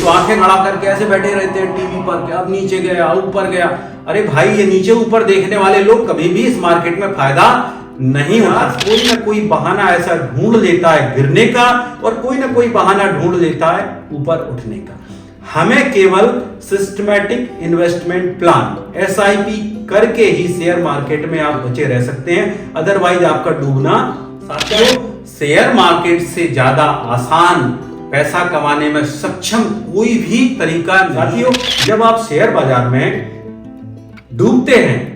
आंखें खड़ा करके ऐसे बैठे रहते हैं टीवी पर कि अब नीचे गया ऊपर गया। अरे भाई, ये नीचे ऊपर देखने वाले लोग कभी भी इस मार्केट में फायदा नहीं होता। कोई ना कोई बहाना ऐसा ढूंढ लेता है गिरने का, और कोई ना कोई बहाना ढूंढ लेता है ऊपर उठने का। हमें केवल सिस्टमैटिक इन्वेस्टमेंट प्लान SIP करके ही शेयर मार्केट में आप बचे रह सकते हैं, अदरवाइज आपका डूबना। साथियों, शेयर मार्केट से ज्यादा आसान पैसा कमाने में सक्षम कोई भी तरीका नहीं। साथियों, जब आप शेयर बाजार में डूबते हैं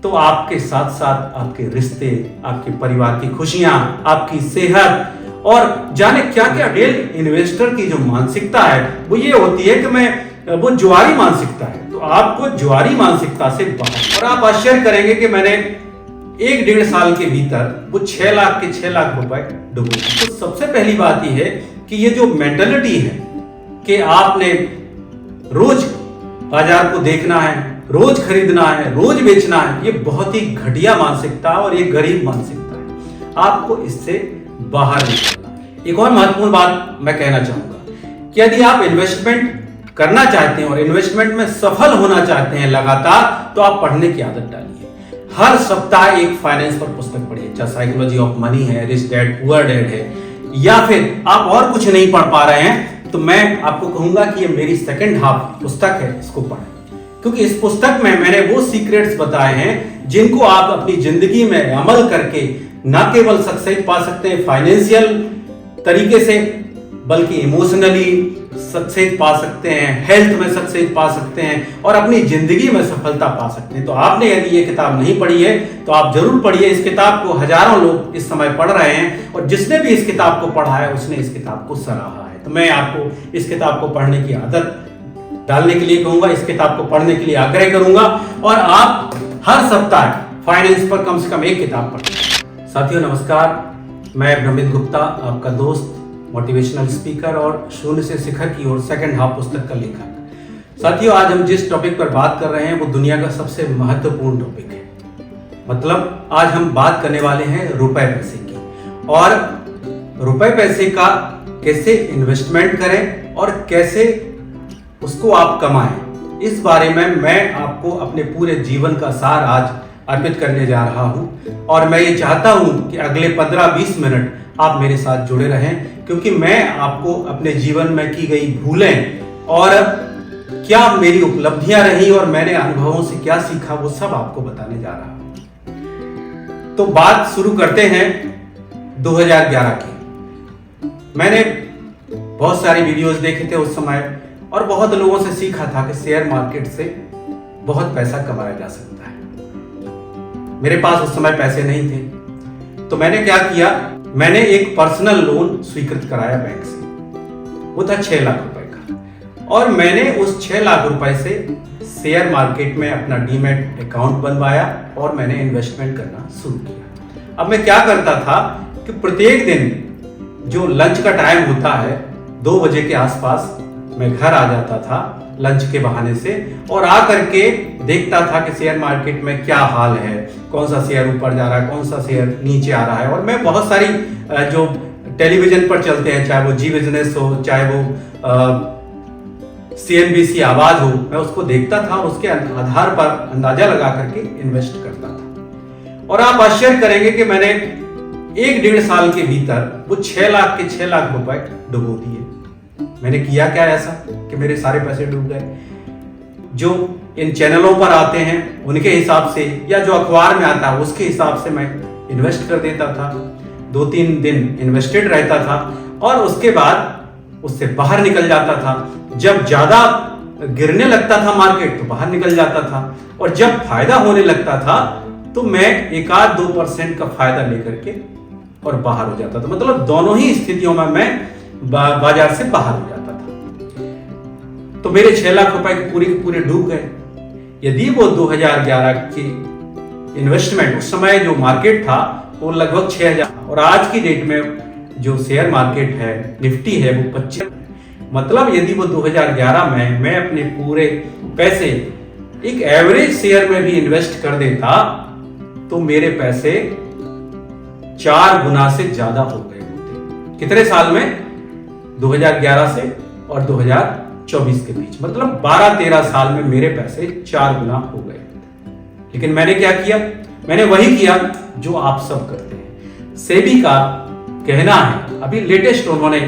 तो आपके साथ साथ आपके रिश्ते, आपके परिवार की खुशियां, आपकी सेहत और जाने क्या क्या। रियल इन्वेस्टर की जो मानसिकता है वो ये होती है कि वो जुआरी मानसिकता है। तो आपको जुआरी मानसिकता से बाहर, और आप आश्चर्य करेंगे कि मैंने 1-1.5 साल के भीतर वो 6 लाख के 6 लाख रुपए डूबे। तो सबसे पहली बात यह है कि ये जो मेंटालिटी है कि आपने रोज बाजार को देखना है, रोज खरीदना है, रोज बेचना है, ये बहुत ही घटिया मानसिकता और ये गरीब मानसिकता है। आपको इससे बाहर निकलना। एक और महत्वपूर्ण बात मैं कहना चाहूंगा कि यदि आप इन्वेस्टमेंट करना चाहते हैं और इन्वेस्टमेंट में सफल होना चाहते हैं लगातार, तो आप पढ़ने की आदत डालिए। हर सप्ताह एक फाइनेंस पर पुस्तक पढ़िए, चाहे साइकोलॉजी ऑफ मनी है, रिच डैड पुअर डैड है, या फिर आप और कुछ नहीं पढ़ पा रहे हैं तो मैं आपको कहूंगा कि ये मेरी सेकंड हाफ पुस्तक है, इसको पढ़ें। क्योंकि इस पुस्तक में मैंने वो सीक्रेट्स बताए हैं जिनको आप अपनी जिंदगी में अमल करके न केवल सक्सेस पा सकते हैं फाइनेंशियल तरीके से, बल्कि इमोशनली सक्सेस पा सकते हैं, हेल्थ में सक्सेस पा सकते हैं और अपनी जिंदगी में सफलता पा सकते हैं। तो आपने यदि ये किताब नहीं पढ़ी है तो आप जरूर पढ़िए। इस किताब को हजारों लोग इस समय पढ़ रहे हैं और जिसने भी इस किताब को पढ़ा है उसने इस किताब को सराहा है। तो मैं आपको इस किताब को पढ़ने की आदत डालने के लिए कहूंगा, इस किताब को पढ़ने के लिए आग्रह करूंगा, और आप हर सप्ताह फाइनेंस पर कम से कम एक किताब पढ़ें। साथियों नमस्कार, मैं ब्रह्मित गुप्ता, आपका दोस्त, मोटिवेशनल स्पीकर और शून्य से शिखर की ओर सेकंड हाफ पुस्तक का लेखक। साथियों, आज हम जिस टॉपिक पर बात कर रहे हैं वो दुनिया का सबसे महत्वपूर्ण टॉपिक है। मतलब आज हम बात करने वाले हैं रुपए पैसे की, और रुपए पैसे का कैसे इन्वेस्टमेंट करें और कैसे उसको आप कमाएं। इस बारे में मैं आपको अपने पूरे जीवन का सार आज अर्पित करने जा रहा हूं, और मैं ये चाहता हूं कि अगले 15-20 मिनट आप मेरे साथ जुड़े रहें, क्योंकि मैं आपको अपने जीवन में की गई भूलें और क्या मेरी उपलब्धियां रही और मैंने अनुभवों से क्या सीखा वो सब आपको बताने जा रहा हूं। तो बात शुरू करते हैं 2011 की। मैंने बहुत सारी वीडियोस देखे थे उस समय और बहुत लोगों से सीखा था कि शेयर मार्केट से बहुत पैसा कमाया जा सकता है। मेरे पास उस समय पैसे नहीं थे, तो मैंने क्या किया, मैंने एक पर्सनल लोन स्वीकृत कराया बैंक से। वो था 6 लाख रुपए का, और मैंने उस 6 लाख रुपए से शेयर मार्केट में अपना डीमैट अकाउंट बनवाया और मैंने इन्वेस्टमेंट करना शुरू किया। अब मैं क्या करता था कि प्रत्येक दिन जो लंच का टाइम होता है 2 बजे के आसपास मैं घर आ जाता था लंच के बहाने से, और आ करके देखता था कि शेयर मार्केट में क्या हाल है, कौन सा शेयर ऊपर जा रहा है, कौन सा शेयर नीचे आ रहा है। और मैं बहुत सारी जो टेलीविजन पर चलते हैं, चाहे वो जी बिजनेस हो, चाहे वो CNBC आवाज हो, मैं उसको देखता था, उसके आधार पर अंदाजा लगा करके इन्वेस्ट करता था। और आप आश्चर्य करेंगे कि मैंने 1-1.5 साल के भीतर वो 6 लाख के 6 लाख रुपए डुबो दिए। मैंने किया क्या ऐसा कि मेरे सारे पैसे डूब गए? जो इन चैनलों पर आते हैं उनके हिसाब से, या जो अखबार में आता है उसके हिसाब से मैं इन्वेस्ट कर देता था। 2-3 दिन इन्वेस्टेड रहता था और उसके बाद उससे बाहर निकल जाता था। जब ज्यादा गिरने लगता था मार्केट तो बाहर निकल जाता था, और जब फायदा होने लगता था तो मैं 1-2% का फायदा लेकर के और बाहर हो जाता था। मतलब दोनों ही स्थितियों में मैं बाजार से बाहर हो जाता था। तो मेरे 6 लाख रुपए पूरे के पूरे डूब गए। यदि वो 2011 की इन्वेस्टमेंट, उस समय जो मार्केट था वो लगभग 6000, और आज की डेट में जो शेयर मार्केट है निफ्टी है वो 25। मतलब यदि वो 2011 में मैं अपने पूरे पैसे एक एवरेज शेयर में भी इन्वेस्ट कर देता तो मेरे पैसे 4 गुना से ज्यादा हो गए होते। कितने साल में? 2011 से और 2023 24 के बीच, मतलब 12-13 साल में मेरे पैसे 4 गुना हो गए। लेकिन मैंने क्या किया? मैंने वही किया जो आप सब करते हैं। सेबी का कहना है, अभी लेटेस्ट उन्होंने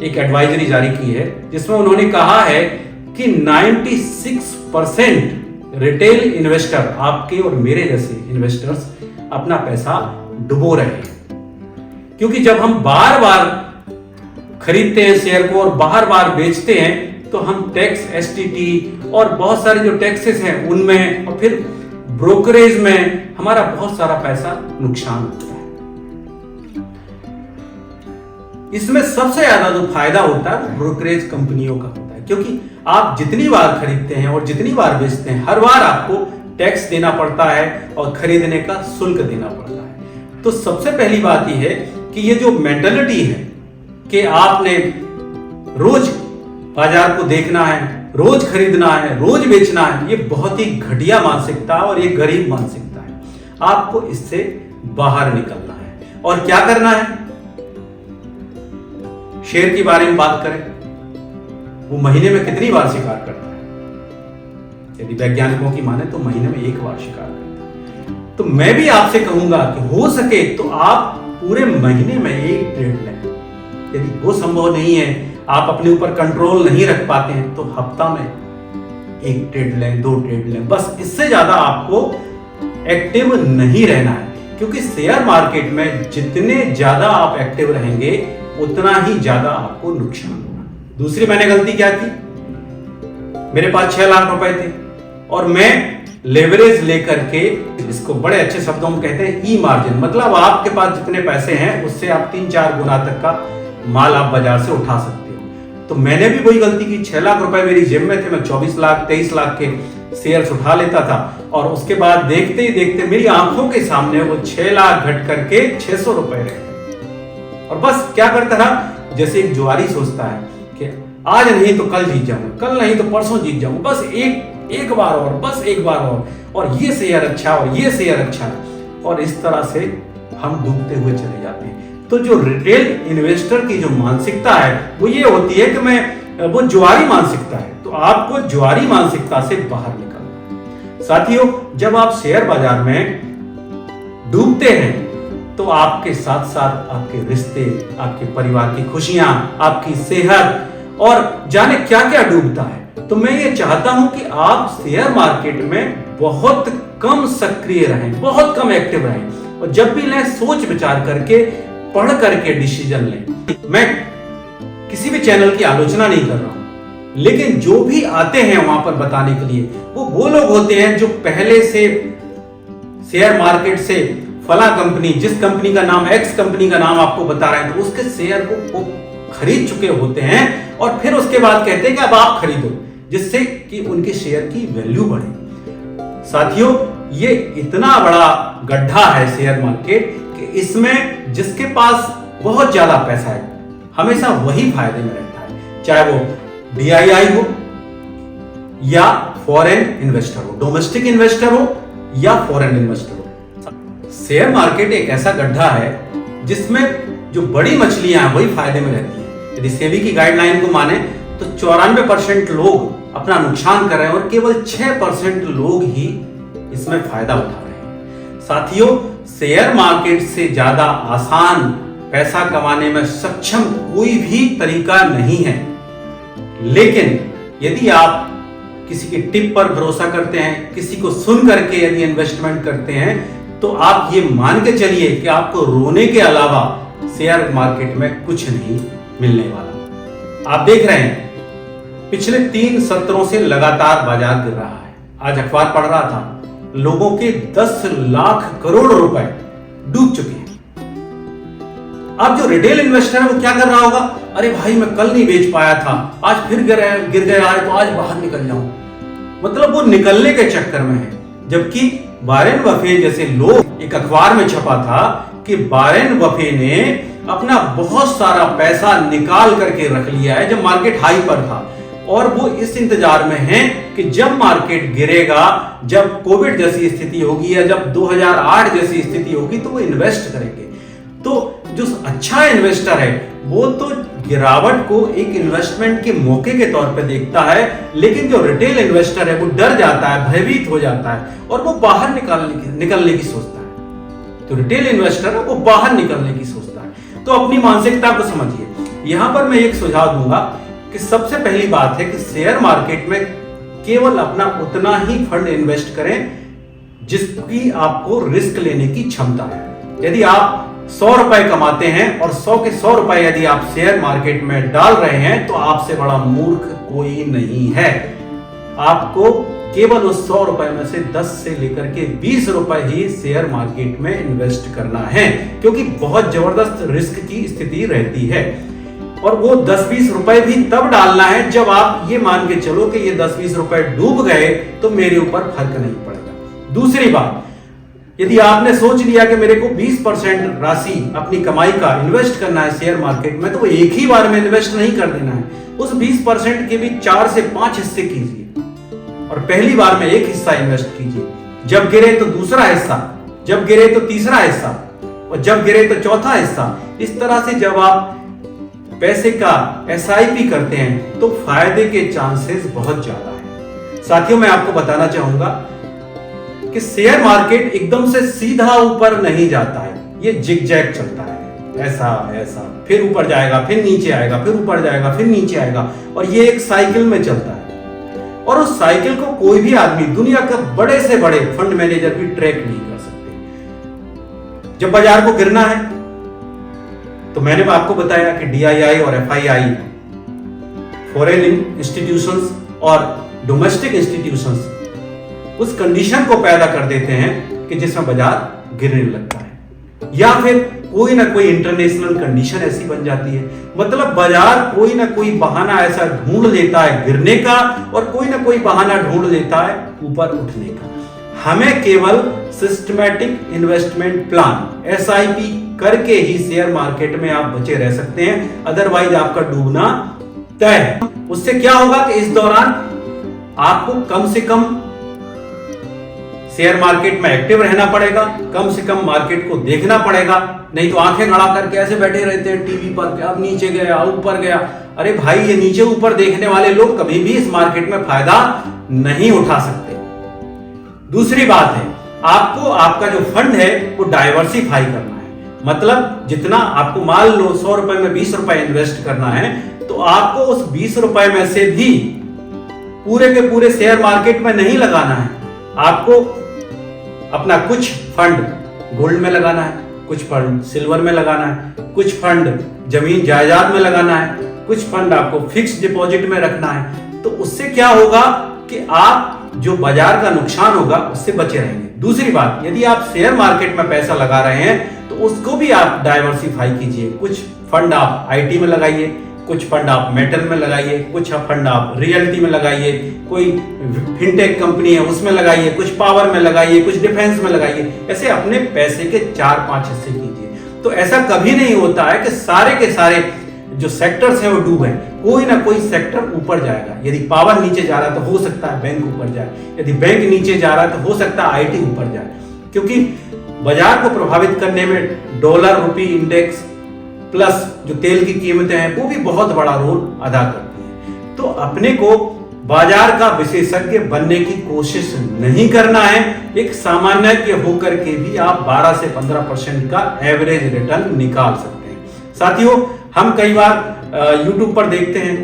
एक एडवाइजरी जारी की है जिसमें उन्होंने कहा है कि 96% रिटेल इन्वेस्टर, आपके और मेरे जैसे इन्वेस्टर्स, अपना पैसा डुबो रहे हैं। क्योंकि जब हम बार बार खरीदते हैं शेयर को और बार बार बेचते हैं तो हम टैक्स, एसटीटी और बहुत सारे जो टैक्सेस हैं उनमें और फिर ब्रोकरेज में हमारा बहुत सारा पैसा नुकसान होता है। इसमें सबसे ज्यादा जो फायदा होता है ब्रोकरेज कंपनियों का होता है, क्योंकि आप जितनी बार खरीदते हैं और जितनी बार बेचते हैं हर बार आपको टैक्स देना पड़ता है और खरीदने का शुल्क देना पड़ता है। तो सबसे पहली बात यह है कि ये जो मेंटालिटी है कि आपने रोज बाजार को देखना है, रोज खरीदना है, रोज बेचना है, ये बहुत ही घटिया मानसिकता और ये गरीब मानसिकता है। आपको इससे बाहर निकलना है। और क्या करना है? शेयर के बारे में बात करें, वो महीने में कितनी बार शिकार करता है? यदि वैज्ञानिकों की माने तो महीने में 1 बार शिकार करता है। तो मैं भी आपसे कहूंगा कि हो सके तो आप पूरे महीने में 1 ट्रेड लें। यदि वो संभव नहीं है, आप अपने ऊपर कंट्रोल नहीं रख पाते हैं, तो हफ्ता में 1 ट्रेड लें, 2 ट्रेड लें, बस। इससे ज्यादा आपको एक्टिव नहीं रहना है, क्योंकि शेयर मार्केट में जितने ज्यादा आप एक्टिव रहेंगे उतना ही ज्यादा आपको नुकसान होगा। दूसरी मैंने गलती क्या की? मेरे पास 6 लाख रुपए थे और मैं लेवरेज लेकर के, इसको बड़े अच्छे शब्दों में कहते हैं ई मार्जिन, मतलब आपके पास जितने पैसे हैं उससे आप 3-4 गुना तक का माल आप बाजार से उठा सकते हो। तो मैंने भी वही गलती की। 6 लाख रुपए मेरी जेब में थे, मैं 24 लाख 23 लाख के शेयर्स उठा लेता था और उसके बाद देखते ही देखते मेरी आंखों के सामने वो 6 लाख घट करके 600 रुपए रह गए। और बस क्या करता रहा, जैसे एक जुआरी सोचता है कि आज नहीं तो कल जीत जाऊंगा, कल नहीं तो परसों जीत जाऊंगा, बस एक बार और, बस एक बार और ये शेयर अच्छा और ये शेयर अच्छा, और इस तरह से हम डूबते हुए चले जाते हैं। तो जो रिटेल इन्वेस्टर की जो मानसिकता है वो ये होती है कि वो जुआरी मानसिकता है। तो आपको जुआरी मानसिकता से बाहर निकलना। साथियों, जब आप शेयर बाजार में डूबते हैं तो आपके साथ साथ आपके रिश्ते, आपके परिवार की खुशियां, आपकी सेहत और जाने क्या क्या डूबता है। तो मैं ये चाहता हूं कि आप शेयर मार्केट में बहुत कम सक्रिय रहें, बहुत कम एक्टिव रहें, और जब भी लें सोच विचार करके, पढ़ करके डिसीजन लें। मैं किसी भी चैनल की आलोचना नहीं कर रहा हूं, लेकिन जो भी आते हैं वहां पर बताने के लिए वो लोग होते हैं जो पहले से शेयर मार्केट से फला कंपनी, जिस कंपनी का नाम, एक्स कंपनी का नाम आपको बता रहे हैं, तो उसके शेयर को खरीद चुके होते हैं और फिर उसके बाद कहते हैं कि अब आप खरीदो, जिससे कि उनके शेयर की वैल्यू बढ़े। साथियों, ये इतना बड़ा गड्ढा है शेयर मार्केट कि इसमें जिसके पास बहुत ज्यादा पैसा है हमेशा वही फायदे में रहता है, चाहे वो DII हो या फॉरेन इन्वेस्टर हो, डोमेस्टिक इन्वेस्टर हो या फॉरेन इन्वेस्टर हो। शेयर मार्केट एक ऐसा गड्ढा है जिसमें जो बड़ी मछलियां हैं वही फायदे में रहती हैं। यदि सेबी की गाइडलाइन को माने तो 94% लोग अपना नुकसान कर रहे हैं और केवल 6% लोग ही इसमें फायदा उठा रहे हैं। साथियों, शेयर मार्केट से ज्यादा आसान पैसा कमाने में सक्षम कोई भी तरीका नहीं है। लेकिन यदि आप किसी की टिप पर भरोसा करते हैं, किसी को सुन करके यदि इन्वेस्टमेंट करते हैं, तो आप ये मान के चलिए कि आपको रोने के अलावा शेयर मार्केट में कुछ नहीं मिलने वाला। आप देख रहे हैं पिछले 3 सत्रों से लगातार बाजार गिर रहा है। आज अखबार पढ़ रहा था, लोगों के 10 लाख करोड़ रुपए डूब चुके हैं। अब जो रिटेल इन्वेस्टर है वो क्या कर रहा होगा? अरे भाई, मैं कल नहीं बेच पाया था, आज फिर गिर गया है, तो आज बाहर निकल जाऊं। मतलब वो निकलने के चक्कर में है। जबकि वारेन बफे जैसे लोग, एक अखबार में छपा था कि वारेन बफे ने अपना बहुत सारा पैसा निकाल करके रख लिया है जब मार्केट हाई पर था, और वो इस इंतजार में हैं कि जब मार्केट गिरेगा, जब कोविड जैसी स्थिति होगी या जब 2008 जैसी स्थिति होगी, तो वो इन्वेस्ट करेंगे। तो जो अच्छा इन्वेस्टर है वो तो गिरावट को एक इन्वेस्टमेंट के मौके के तौर पे देखता है, लेकिन जो रिटेल इन्वेस्टर है वो डर जाता है, भयभीत हो जाता है और वो बाहर निकलने की सोचता है। तो रिटेल इन्वेस्टर है वो बाहर निकलने की सोचता है। तो अपनी मानसिकता को समझिए। यहां पर मैं एक सुझाव दूंगा कि सबसे पहली बात है कि शेयर मार्केट में केवल अपना उतना ही फंड इन्वेस्ट करें जिसकी आपको रिस्क लेने की क्षमता है। यदि आप 100 रुपए कमाते हैं और 100 के 100 रुपए यदि आप शेयर मार्केट में डाल रहे हैं तो आपसे बड़ा मूर्ख कोई नहीं है। आपको केवल उस 100 रुपए में से 10 से लेकर के 20 रुपए ही शेयर मार्केट में इन्वेस्ट करना है, क्योंकि बहुत जबरदस्त रिस्क की स्थिति रहती है। और वो 10-20 रुपए भी तब डालना है जब आप ये मान के चलो कि ये 10-20 रुपए डूब गए तो मेरे ऊपर फर्क नहीं पड़ेगा। दूसरी बात, यदि आपने सोच लिया कि मेरे को 20% राशि अपनी कमाई का इन्वेस्ट करना है शेयर मार्केट में, तो वो एक ही बार में इन्वेस्ट नहीं कर देना है। उस 20% के भी 4 से 5 हिस्से कीजिए और पहली बार में एक हिस्सा इन्वेस्ट कीजिए। जब गिरे तो दूसरा हिस्सा, जब गिरे तो तीसरा हिस्सा और जब गिरे तो चौथा हिस्सा। इस तरह से जब आप पैसे का SIP करते हैं तो फायदे के चांसेस बहुत ज्यादा है। साथियों, मैं आपको बताना चाहूंगा कि शेयर मार्केट एकदम से सीधा ऊपर नहीं जाता है, ये जिगजैग चलता है, ऐसा ऐसा, फिर ऊपर जाएगा, फिर नीचे आएगा, फिर ऊपर जाएगा, फिर नीचे आएगा, और ये एक साइकिल में चलता है। और उस साइकिल को कोई भी आदमी, दुनिया के बड़े से बड़े फंड मैनेजर भी ट्रैक नहीं कर सकते। जब बाजार को गिरना है तो मैंने आपको बताया कि DII और FII, फॉरेन इंस्टीट्यूशंस और डोमेस्टिक इंस्टीट्यूशंस, उस कंडीशन को पैदा कर देते हैं कि जिसमें बाजार गिरने लगता है, या फिर कोई ना कोई इंटरनेशनल कंडीशन ऐसी बन जाती है। मतलब बाजार कोई ना कोई बहाना ऐसा ढूंढ लेता है गिरने का और कोई ना कोई बहाना ढूंढ लेता है ऊपर उठने का। हमें केवल सिस्टमैटिक इन्वेस्टमेंट प्लान SIP करके ही शेयर मार्केट में आप बचे रह सकते हैं, अदरवाइज आपका डूबना तय है। उससे क्या होगा कि इस दौरान आपको कम से कम शेयर मार्केट में एक्टिव रहना पड़ेगा, कम से कम मार्केट को देखना पड़ेगा, नहीं तो आंखें गड़ा करके ऐसे बैठे रहते हैं टीवी पर, अब नीचे गया, ऊपर गया। अरे भाई, ये नीचे ऊपर देखने वाले लोग कभी भी इस मार्केट में फायदा नहीं उठा सकते। दूसरी बात है, आपको आपका जो फंड है वो डाइवर्सिफाई करना है। मतलब जितना आपको, मान लो 100 रुपए में 20 रुपए इन्वेस्ट करना है, तो आपको उस 20 रुपए में से भी पूरे के पूरे शेयर मार्केट में नहीं लगाना है। आपको अपना कुछ फंड गोल्ड में लगाना है, कुछ फंड सिल्वर में लगाना है, कुछ फंड जमीन जायदाद में लगाना है, कुछ फंड आपको फिक्स डिपॉजिट में रखना है। तो उससे क्या होगा कि आप जो बाजार का नुकसान होगा उससे बचे रहेंगे। दूसरी बात, यदि आप शेयर मार्केट में पैसा लगा रहे हैं तो उसको भी आप डाइवर्सिफाई कीजिए। कुछ फंड आप IT में लगाइए, कुछ फंड आप मेटल में लगाइए, कुछ फंड आप रियल्टी में लगाइए, कोई फिनटेक कंपनी है उसमें लगाइए, कुछ पावर में लगाइए, कुछ डिफेंस में लगाइए। ऐसे अपने पैसे के 4-5 हिस्से कीजिए। तो ऐसा कभी नहीं होता है कि सारे के सारे जो सेक्टर्स हैं वो डूबे। कोई ना कोई सेक्टर ऊपर जाएगा। यदि पावर नीचे जा रहा है तो हो सकता है बैंक ऊपर जाए, यदि बैंक नीचे जा रहा है तो हो सकता है IT ऊपर जाए, क्योंकि बाजार को प्रभावित करने में डॉलर रुपी इंडेक्स प्लस जो तेल की कीमतें हैं वो भी बहुत बड़ा रोल अदा करती हैं। तो अपने को बाजार का विशेषज्ञ बनने की कोशिश नहीं करना है। एक सामान्य होकर के भी आप 12 से 15% का एवरेज रिटर्न निकाल सकते हैं। साथियों, हम कई बार YouTube पर देखते हैं,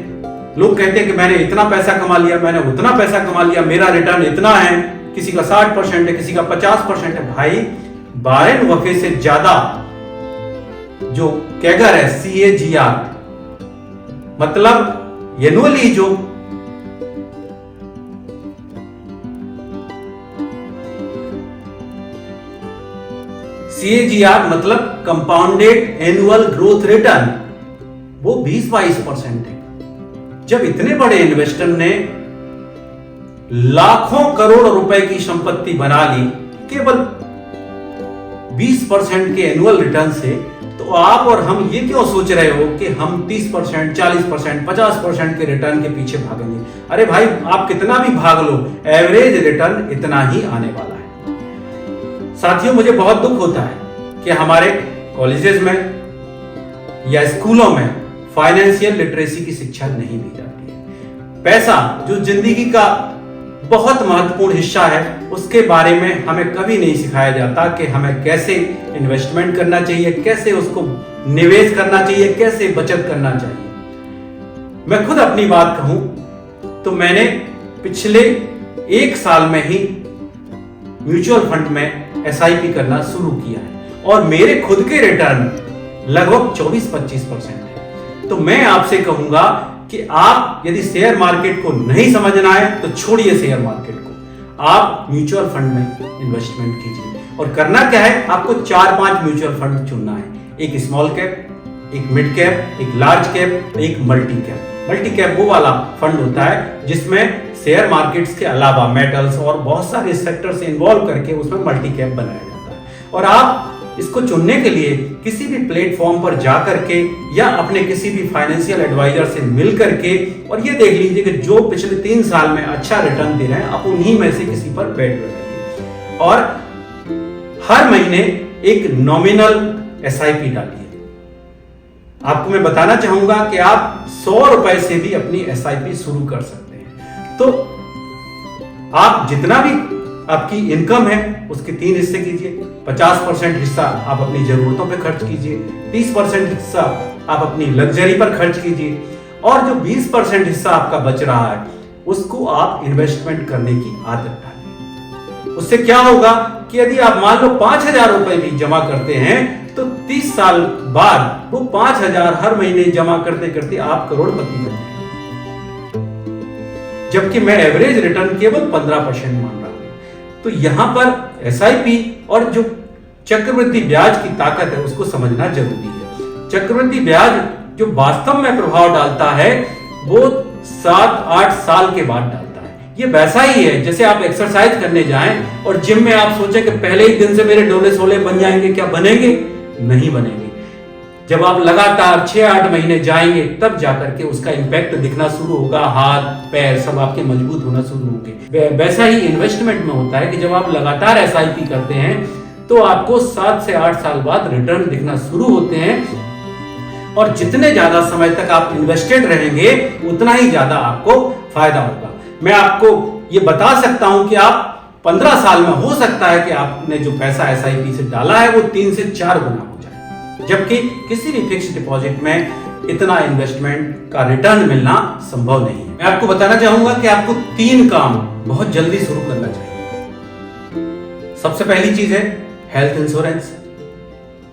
लोग कहते हैं कि मैंने इतना पैसा कमा लिया, मैंने उतना पैसा कमा लिया, मेरा रिटर्न इतना है, किसी का 60% है, किसी का 50% है। भाई, 12 वफे से ज्यादा जो कैगर है CAGR, मतलब एनुअली जो CAGR मतलब कंपाउंडेड एनुअल ग्रोथ रिटर्न, वो 20-22% है। जब इतने बड़े इन्वेस्टर ने लाखों करोड़ रुपए की संपत्ति बना ली केवल 20% के एनुअल रिटर्न से, तो आप और हम ये क्यों सोच रहे हो कि हम 30%, 40%, 50% के रिटर्न के पीछे भागेंगे? अरे भाई, आप कितना भी भाग लो, एवरेज रिटर्न इतना ही आने वाला है। साथियों, मुझे बहुत दुख होता है कि हमारे कॉलेजेस में या स्कूलों में फाइनेंशियल लिटरेसी की शिक्षा नहीं दी जाती है। पैसा जो जिंदगी का बहुत महत्वपूर्ण हिस्सा है, उसके बारे में हमें कभी नहीं सिखाया जाता कि हमें कैसे इन्वेस्टमेंट करना चाहिए, कैसे उसको निवेश करना चाहिए, कैसे बचत करना चाहिए। मैं खुद अपनी बात कहूं तो मैंने पिछले 1 साल में ही म्यूचुअल फंड में SIP करना शुरू किया है और मेरे खुद के रिटर्न लगभग 24-25% है। तो मैं आपसे कहूंगा कि आप यदि शेयर मार्केट को नहीं समझना है तो छोड़िए शेयर मार्केट को, आप म्यूचुअल फंड में इन्वेस्टमेंट कीजिए। और करना क्या है, आपको 4-5 म्यूचुअल फंड चुनना है, एक स्मॉल कैप, एक मिड कैप, एक लार्ज कैप, एक मल्टी कैप। मल्टी कैप वो वाला फंड होता है जिसमें शेयर मार्केट्स के अलावा मेटल्स और बहुत सारे सेक्टर से इन्वॉल्व करके उसमें मल्टी कैप बनाया जाता है। और आप इसको चुनने के लिए किसी भी प्लेटफॉर्म पर जा करके या अपने किसी भी फाइनेंशियल एडवाइजर से मिल करके और ये देख लीजिए कि जो पिछले 3 साल में अच्छा रिटर्न दे रहे हैं, आप उन्हीं में से किसी पर बेट लगाइए और हर महीने एक नॉमिनल SIP डालिए। आपको मैं बताना चाहूंगा कि आप 100 रुपए से भी अपनी SIP शुरू कर सकते हैं। तो आप जितना भी आपकी इनकम है उसके 3 हिस्से कीजिए। 50% हिस्सा आप अपनी जरूरतों पे खर्च कीजिए, 30% हिस्सा आप अपनी लग्जरी पर खर्च कीजिए और जो 20% हिस्सा आपका बच रहा है उसको आप इन्वेस्टमेंट करने की आदत डालिए। उससे क्या होगा कि यदि आप मान लो 5,000 रुपए भी जमा करते हैं तो 30 साल बाद वो 5,000 हर महीने जमा करते करते आप करोड़पति बन जाएंगे। जबकि मैं एवरेज रिटर्न केवल 15% मान रहा हूं। तो यहां पर SIP और जो चक्रवृद्धि ब्याज की ताकत है उसको समझना जरूरी है। चक्रवृद्धि ब्याज जो वास्तव में प्रभाव डालता है वो 7-8 साल के बाद डालता है। ये वैसा ही है जैसे आप एक्सरसाइज करने जाएं और जिम में आप सोचें कि पहले ही दिन से मेरे डोले सोले बन जाएंगे, क्या बनेंगे? नहीं बनेंगे। जब आप लगातार 6-8 महीने जाएंगे तब जाकर के उसका इंपैक्ट दिखना शुरू होगा, हाथ पैर सब आपके मजबूत होना शुरू होंगे। वैसा ही इन्वेस्टमेंट में होता है कि जब आप लगातार SIP करते हैं तो आपको 7 से 8 साल बाद रिटर्न दिखना शुरू होते हैं और जितने ज्यादा समय तक आप इन्वेस्टेड रहेंगे उतना ही ज्यादा आपको फायदा होगा। मैं आपको ये बता सकता हूं कि आप 15 साल में हो सकता है कि आपने जो पैसा SIP से डाला है वो 3 से 4 गुना हो जाए, जबकि किसी भी फिक्स्ड डिपॉजिट में इतना इन्वेस्टमेंट का रिटर्न मिलना संभव नहीं है। मैं आपको बताना चाहूंगा कि आपको 3 काम बहुत जल्दी शुरू करना चाहिए। सबसे पहली चीज है हेल्थ इंश्योरेंस।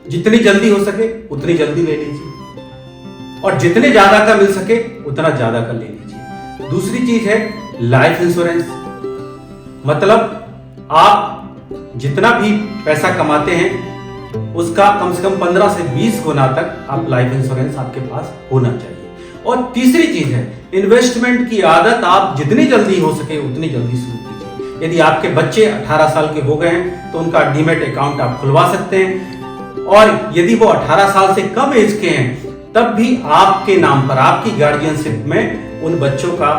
जितनी जल्दी हो सके उतनी जल्दी ले लीजिए और जितने ज्यादा का मिल सके उतना ज्यादा का ले लीजिए। दूसरी चीज है लाइफ इंश्योरेंस, मतलब आप जितना भी पैसा कमाते हैं उसका कम से कम 15 से 20 गुना तक आप लाइफ इंश्योरेंस आपके पास होना चाहिए। और तीसरी चीज है इन्वेस्टमेंट की आदत आप जितनी जल्दी हो सके उतनी जल्दी शुरू कीजिए। यदि आपके बच्चे 18 साल के हो गए हैं तो उनका डीमैट अकाउंट आप खुलवा सकते हैं और यदि वो 18 साल से कम एज के हैं तब भी आपके नाम पर आपकी गार्डियनशिप में उन बच्चों का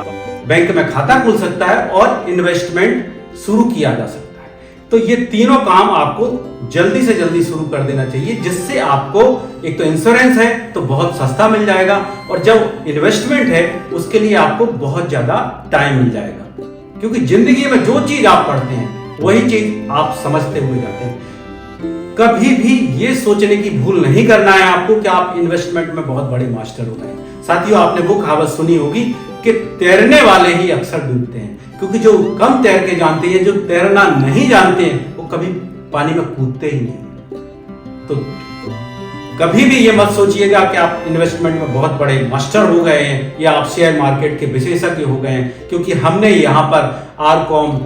बैंक में खाता खुल सकता है और इन्वेस्टमेंट शुरू किया जा सकता है। तो ये तीनों काम आपको जल्दी से जल्दी शुरू कर देना चाहिए, जिससे आपको एक तो इंश्योरेंस है तो बहुत सस्ता मिल जाएगा और जब इन्वेस्टमेंट है उसके लिए आपको बहुत ज्यादा टाइम मिल जाएगा, क्योंकि जिंदगी में जो चीज आप पढ़ते हैं वही चीज आप समझते हुए जाते हैं। कभी भी ये सोचने की भूल नहीं करना है आपको कि आप इन्वेस्टमेंट में बहुत बड़े मास्टर हो गए। साथियों, आपने वो कहावत सुनी होगी कि तैरने वाले ही अक्सर डूबते हैं, क्योंकि जो कम तैर के जानते हैं, जो तैरना नहीं जानते हैं, वो कभी पानी में कूदते ही नहीं। तो कभी भी ये मत सोचिएगा कि आप इन्वेस्टमेंट में बहुत बड़े मास्टर हो गए हैं या आप शेयर मार्केट के विशेषज्ञ हो गए हैं, क्योंकि हमने यहाँ पर आरकॉम,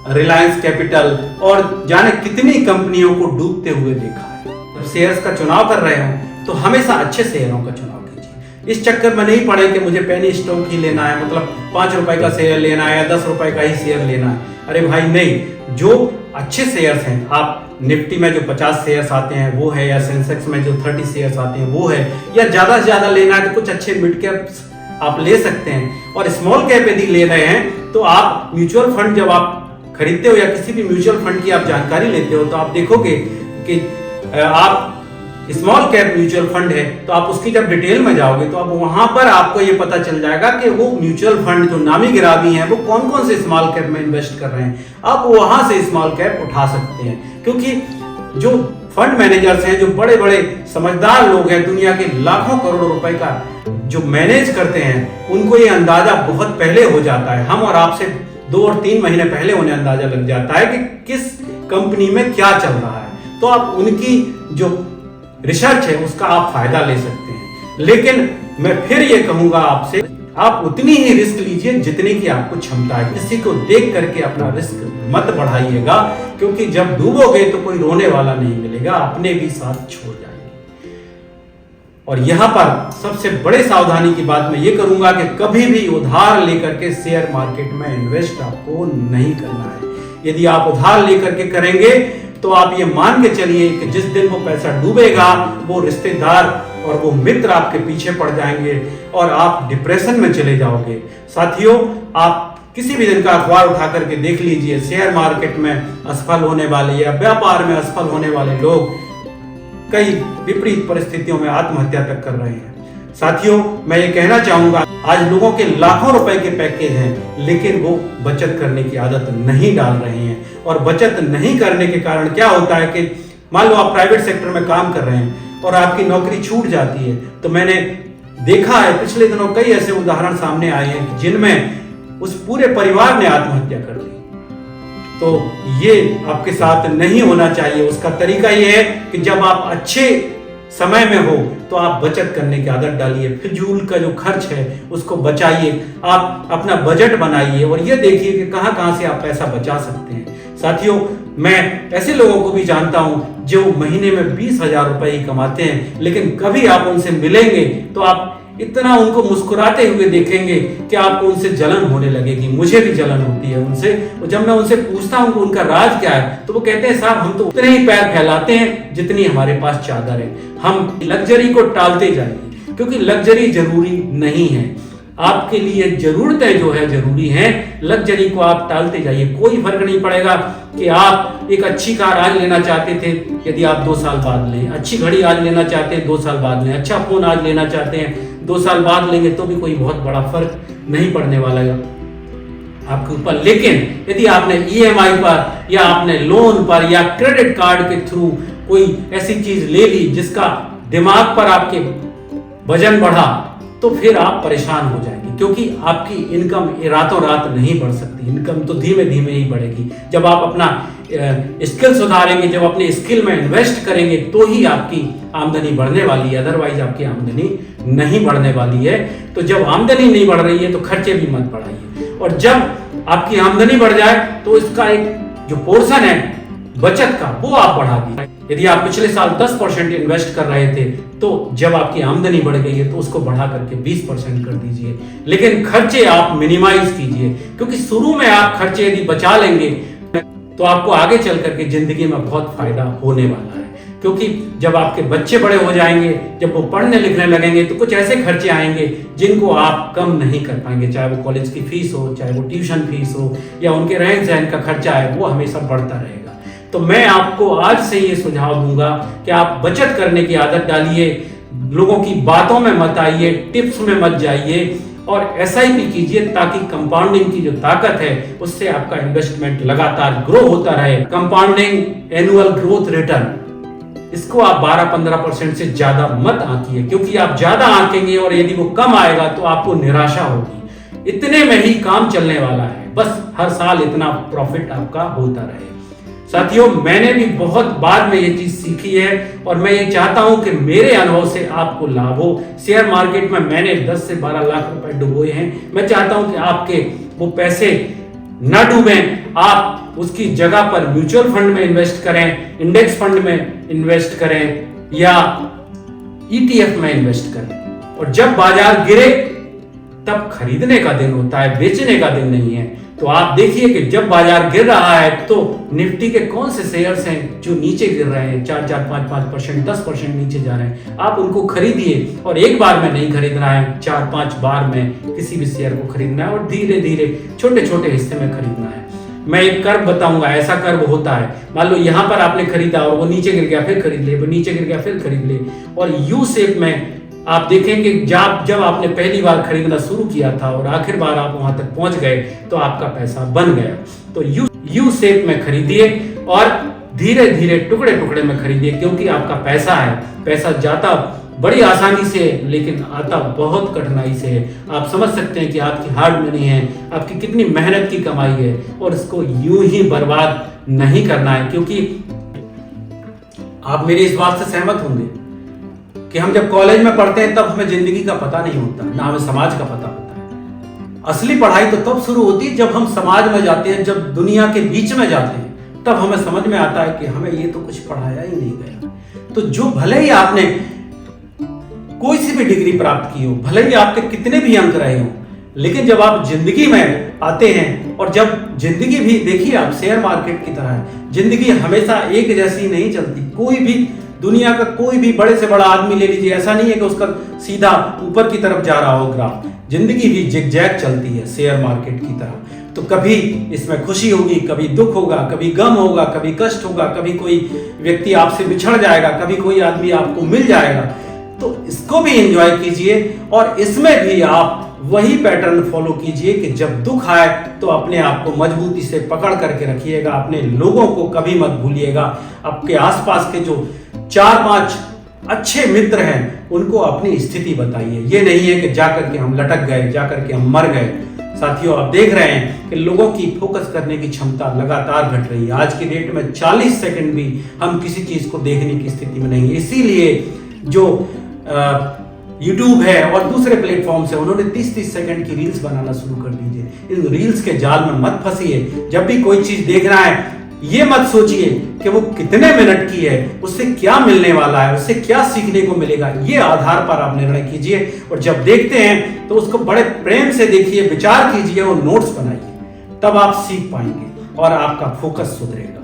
रिलायंस कैपिटल और जाने कितनी कंपनियों को डूबते हुए देखा है। जब शेयर्स का चुनाव कर रहे हो तो हमेशा अच्छे शेयरों का चुनाव कीजिए। इस चक्कर में नहीं पड़े कि मुझे पेनी स्टॉक ही लेना है, मतलब 5 रुपए का शेयर लेना है या 10 रुपए का ही शेयर लेना है। अरे भाई नहीं, जो अच्छे शेयर्स हैं, आप निफ्टी में जो 50 शेयर्स आते हैं वो है, या सेंसेक्स में जो 30 शेयर्स आते हैं वो है, या ज्यादा से ज्यादा लेना है तो कुछ अच्छे मिड कैप्स आप ले सकते हैं। और स्मॉल कैप यदि ले रहे हैं तो आप म्यूचुअल फंड जब आप खरीदते हो या किसी भी म्यूचुअल फंड की आप जानकारी लेते हो तो आप देखोगे कि आप स्मॉल कैप म्यूचुअल फंड है, तो आप उसकी जब डिटेल में जाओगे तो अब वहां पर आपको ये पता चल जाएगा कि वो म्यूचुअल फंड जो नामी गिरामी है वो कौन कौन से स्मॉल कैप में इन्वेस्ट कर रहे हैं। आप वहां से स्मॉल कैप उठा सकते हैं, क्योंकि जो फंड मैनेजर्स हैं, जो बड़े बड़े समझदार लोग हैं, दुनिया के लाखों करोड़ों रुपए का जो मैनेज करते हैं, उनको ये अंदाजा बहुत पहले हो जाता है। हम और आपसे 2 और 3 महीने पहले उन्हें अंदाजा लग जाता है कि किस कंपनी में क्या चल रहा है। तो आप उनकी जो रिसर्च है उसका आप फायदा ले सकते हैं। लेकिन मैं फिर ये कहूंगा आपसे, आप उतनी ही रिस्क लीजिए जितनी की आपको क्षमता है। किसी को देख करके अपना रिस्क मत बढ़ाइएगा, क्योंकि जब डूबोगे तो कोई रोने वाला नहीं मिलेगा, अपने भी साथ छोड़ जाएंगे। और यहां पर सबसे बड़े सावधानी की बात मैं ये करूंगा कि कभी भी उधार लेकर के शेयर मार्केट में इन्वेस्ट आपको नहीं करना है। यदि आप उधार लेकर के करेंगे तो आप ये मान के चलिए कि जिस दिन वो पैसा डूबेगा वो रिश्तेदार और वो मित्र आपके पीछे पड़ जाएंगे और आप डिप्रेशन में चले जाओगे। साथियों, आप किसी भी दिन का अखबार उठा करके देख लीजिए, शेयर मार्केट में असफल होने वाले या व्यापार में असफल होने वाले लोग कई विपरीत परिस्थितियों में आत्महत्या तक कर रहे हैं। साथियों, मैं ये कहना चाहूंगा, आज लोगों के लाखों रुपए के पैकेज हैं, लेकिन वो बचत करने की आदत नहीं डाल रहे हैं। और बचत नहीं करने के कारण क्या होता है कि मान लो आप प्राइवेट सेक्टर में काम कर रहे हैं और आपकी नौकरी छूट जाती है, तो मैंने देखा है पिछले दिनों कई ऐसे उदाहरण सामने आए हैं जिनमें उस पूरे परिवार ने आत्महत्या कर ली। तो ये आपके साथ नहीं होना चाहिए। उसका तरीका ये है कि जब आप अच्छे समय में हो तो आप बचत करने की आदत डालिए, फिजूल का जो खर्च है उसको बचाइए, आप अपना बजट बनाइए और ये देखिए कि कहां कहां से आप पैसा बचा सकते हैं। साथियों, मैं ऐसे लोगों को भी जानता हूं जो महीने में 20,000 रुपए ही कमाते हैं, लेकिन कभी आप उनसे मिलेंगे तो आप इतना उनको मुस्कुराते हुए देखेंगे कि आपको उनसे जलन होने लगेगी। मुझे भी जलन होती है उनसे, और जब मैं उनसे पूछता हूं कि उनका राज क्या है तो वो कहते हैं साहब हम तो उतने ही पैर फैलाते हैं जितनी हमारे पास चादर है, हम लग्जरी को टालते जाएंगे, क्योंकि लग्जरी जरूरी नहीं है। आपके लिए जरूरतें जो है जरूरी हैं, लग्जरी को आप टालते जाइए। कोई फर्क नहीं पड़ेगा कि आप एक अच्छी कार आज लेना चाहते थे, यदि आप 2 साल बाद लें, अच्छी घड़ी आज लेना चाहते हैं 2 साल बाद लें, अच्छा फोन आज लेना चाहते हैं 2 साल बाद लेंगे, तो भी कोई बहुत बड़ा फर्क नहीं पड़ने वाला है आपके ऊपर। लेकिन यदि आपने EMI पर या आपने लोन पर या क्रेडिट कार्ड के थ्रू कोई ऐसी चीज ले ली जिसका दिमाग पर आपके वजन बढ़ा, तो फिर आप परेशान हो जाएंगे, क्योंकि आपकी इनकम रातों रात नहीं बढ़ सकती। इनकम तो धीमे धीमे ही बढ़ेगी। जब आप अपना स्किल सुधारेंगे, जब अपने स्किल में इन्वेस्ट करेंगे, तो ही आपकी आमदनी बढ़ने वाली है, अदरवाइज आपकी आमदनी नहीं बढ़ने वाली है। तो जब आमदनी नहीं बढ़ रही है तो खर्चे भी मत बढ़ाइए, और जब आपकी आमदनी बढ़ जाए तो इसका एक जो पोर्शन है बचत का वो आप बढ़ा दीजिए। यदि आप पिछले साल 10% इन्वेस्ट कर रहे थे, तो जब आपकी आमदनी बढ़ गई है तो उसको बढ़ा करके 20% कर दीजिए। लेकिन खर्चे आप मिनिमाइज कीजिए, क्योंकि शुरू में आप खर्चे यदि बचा लेंगे तो आपको आगे चल करके जिंदगी में बहुत फायदा होने वाला है। क्योंकि जब आपके बच्चे बड़े हो जाएंगे, जब वो पढ़ने लिखने लगेंगे, तो कुछ ऐसे खर्चे आएंगे जिनको आप कम नहीं कर पाएंगे, चाहे वो कॉलेज की फीस हो, चाहे वो ट्यूशन फीस हो, या उनके रहन सहन का खर्चा है, वो हमेशा बढ़ता रहेगा। तो मैं आपको आज से ये सुझाव दूंगा कि आप बचत करने की आदत डालिए, लोगों की बातों में मत आइए, टिप्स में मत जाइए, और SIP कीजिए, ताकि कंपाउंडिंग की जो ताकत है उससे आपका इन्वेस्टमेंट लगातार ग्रो होता रहे। कंपाउंडिंग एनुअल ग्रोथ रिटर्न, इसको आप 12-15% से ज्यादा मत आंकिए, क्योंकि आप ज्यादा आंकेंगे और यदि वो कम आएगा तो आपको निराशा होगी। इतने में ही काम चलने वाला है, बस हर साल इतना प्रॉफिट आपका होता रहे। साथियों, मैंने भी बहुत बाद में ये चीज सीखी है, और मैं ये चाहता हूं कि मेरे अनुभव से आपको लाभ हो। शेयर मार्केट में मैंने 10 से 12 लाख रुपए डुबोए हैं। मैं चाहता हूं कि आपके वो पैसे न डूबें, आप उसकी जगह पर म्यूचुअल फंड में इन्वेस्ट करें, इंडेक्स फंड में इन्वेस्ट करें, या ETF में इन्वेस्ट करें। और जब बाजार गिरे तब खरीदने का दिन होता है, बेचने का दिन नहीं है। तो आप देखिए कि जब बाजार गिर रहा है तो निफ्टी के कौन से शेयर्स हैं जो नीचे गिर रहे हैं, 4-4, 5-5%, 10% नीचे जा रहे हैं, आप उनको खरीदिए। और एक बार में नहीं खरीदना है, 4-5 बार में किसी भी शेयर को खरीदना है, और धीरे धीरे छोटे छोटे हिस्से में खरीदना है। मैं एक कर्व बताऊंगा, ऐसा कर्व होता है। मान लो यहाँ पर आपने खरीदा और वो नीचे गिर गया, फिर खरीद ले, वो नीचे गिर गया, फिर खरीद ले। और यू शेप में आप देखेंगे जब आपने पहली बार खरीदना शुरू किया था और आखिर बार आप वहां तक पहुंच गए तो आपका पैसा बन गया। तो यू शेप में खरीदिए और धीरे धीरे टुकड़े टुकड़े में खरीदिए, क्योंकि आपका पैसा है, पैसा जाता बड़ी आसानी से लेकिन आता बहुत कठिनाई से है। आप समझ सकते हैं कि आपकी हार्ड मनी है, आपकी कितनी मेहनत की कमाई है, और इसको यूं ही बर्बाद नहीं करना है। क्योंकि आप मेरी इस बात से सहमत होंगे कि हम जब कॉलेज में पढ़ते हैं तब हमें जिंदगी का पता नहीं होता, ना हमें समाज का पता होता है। असली पढ़ाई तो तब शुरू होती है जब हम समाज में जाते हैं, जब दुनिया के बीच में जाते हैं, तब हमें समझ में आता है कि हमें ये तो कुछ पढ़ाया ही नहीं गया। तो जो भले ही आपने कोई सी भी डिग्री प्राप्त की हो, भले ही आपके कितने भी अंक रहे हो, लेकिन जब आप जिंदगी में आते हैं, और जब जिंदगी भी देखिए आप शेयर मार्केट की तरह है, जिंदगी हमेशा एक जैसी नहीं चलती। कोई भी दुनिया का कोई भी बड़े से बड़ा आदमी ले लीजिए, ऐसा नहीं है कि उसका सीधा ऊपर की तरफ जा रहा हो ग्राफ। जिंदगी भी जिगजैग चलती है शेयर मार्केट की तरह। तो कभी इसमें खुशी होगी, कभी दुख होगा, कभी गम होगा, कभी कष्ट होगा, कभी कोई व्यक्ति आपसे बिछड़ जाएगा, कभी कोई आदमी आपको मिल जाएगा। तो इसको भी एंजॉय कीजिए, और इसमें भी आप वही पैटर्न फॉलो कीजिए कि जब दुख आए तो अपने आप को मजबूती से पकड़ करके रखिएगा, अपने लोगों को कभी मत भूलिएगा। आपके आसपास के जो 4-5 अच्छे मित्र हैं उनको अपनी स्थिति बताइए। ये नहीं है कि जाकर के हम लटक गए, जाकर के हम मर गए। साथियों, आप देख रहे हैं कि लोगों की फोकस करने की क्षमता लगातार घट रही है। आज की डेट में 40 सेकंड भी हम किसी चीज को देखने की स्थिति में नहीं है। इसीलिए जो यूट्यूब है और दूसरे प्लेटफॉर्म से उन्होंने 30-30 सेकंड की रील्स बनाना शुरू कर दीजिए। इन रील्स के जाल में मत फंसिए। जब भी कोई चीज देख रहा है, ये मत सोचिए कि वो कितने मिनट की है, उससे क्या मिलने वाला है, उससे क्या सीखने को मिलेगा। ये आधार पर आप निर्णय कीजिए, और जब देखते हैं तो उसको बड़े प्रेम से देखिए, विचार कीजिए और नोट्स बनाइए। तब आप सीख पाएंगे और आपका फोकस सुधरेगा।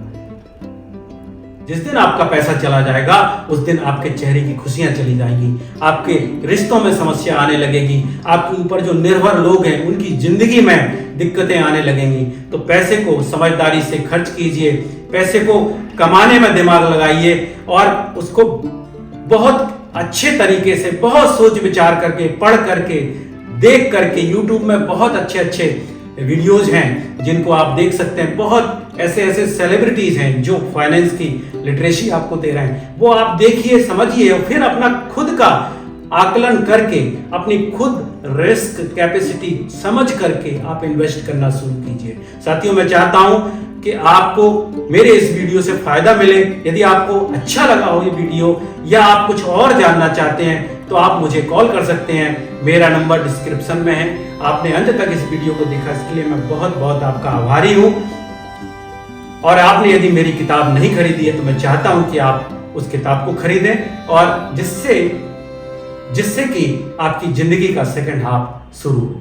जिस दिन आपका पैसा चला जाएगा उस दिन आपके चेहरे की खुशियां चली जाएंगी, आपके रिश्तों में समस्या आने लगेगी, आपके ऊपर जो निर्भर लोग हैं उनकी जिंदगी में दिक्कतें आने लगेंगी। तो पैसे को समझदारी से खर्च कीजिए, पैसे को कमाने में दिमाग लगाइए, और उसको बहुत अच्छे तरीके से, बहुत सोच विचार करके, पढ़ करके, देख करके, यूट्यूब में बहुत अच्छे अच्छे वीडियोज हैं जिनको आप देख सकते हैं। बहुत ऐसे ऐसे सेलिब्रिटीज हैं जो फाइनेंस की लिटरेसी आपको दे रहे हैं, वो आप देखिए, समझिए, और फिर अपना खुद का आकलन करके, अपनी खुद रिस्क कैपेसिटी समझ करके आप इन्वेस्ट करना शुरू कीजिए। साथियों, मैं चाहता हूं कि आपको मेरे इस वीडियो से फायदा मिले। यदि आपको अच्छा लगा हो ये वीडियो, या आप कुछ और जानना चाहते हैं, तो आप मुझे कॉल कर सकते हैं। मेरा नंबर डिस्क्रिप्शन में है। आपने अंत तक इस वीडियो को देखा, इसके लिए मैं बहुत बहुत आपका आभारी हूं। और आपने यदि मेरी किताब नहीं खरीदी है तो मैं चाहता हूं कि आप उस किताब को खरीदें, और जिससे कि आपकी जिंदगी का सेकंड हाफ शुरू हो।